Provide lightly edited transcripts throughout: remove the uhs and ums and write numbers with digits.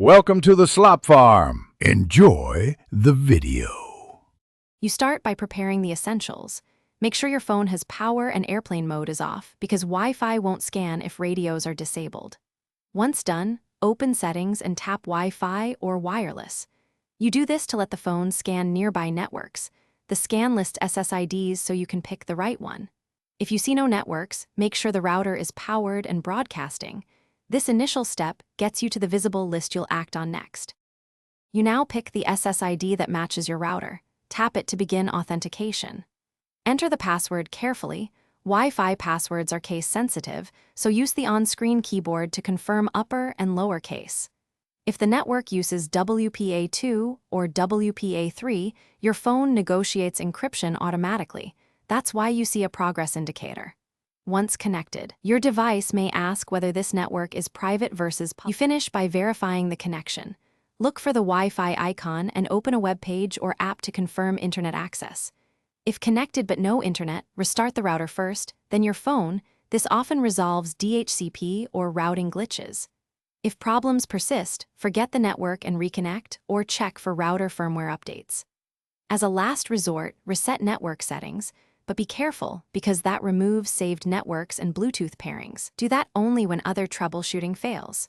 Welcome to the Slop Farm. Enjoy the video. You start by preparing the essentials. Make sure your phone has power and airplane mode is off because Wi-Fi won't scan if radios are disabled. Once done, open Settings and tap Wi-Fi or wireless. You do this to let the phone scan nearby networks. The scan lists SSIDs so you can pick the right one. If you see no networks, make sure the router is powered and broadcasting. This initial step gets you to the visible list you'll act on next. You now pick the SSID that matches your router. Tap it to begin authentication. Enter the password carefully. Wi-Fi passwords are case-sensitive, so use the on-screen keyboard to confirm upper and lower case. If the network uses WPA2 or WPA3, your phone negotiates encryption automatically. That's why you see a progress indicator. Once connected, your device may ask whether this network is private versus public. You finish by verifying the connection. Look for the Wi-Fi icon and open a web page or app to confirm internet access. If connected but no internet, restart the router first, then your phone. This often resolves DHCP or routing glitches. If problems persist, forget the network and reconnect or check for router firmware updates. As a last resort, reset network settings, but be careful because that removes saved networks and Bluetooth pairings. Do that only when other troubleshooting fails.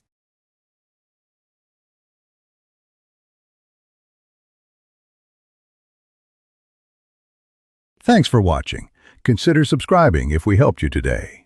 Thanks for watching. Consider subscribing if we helped you today.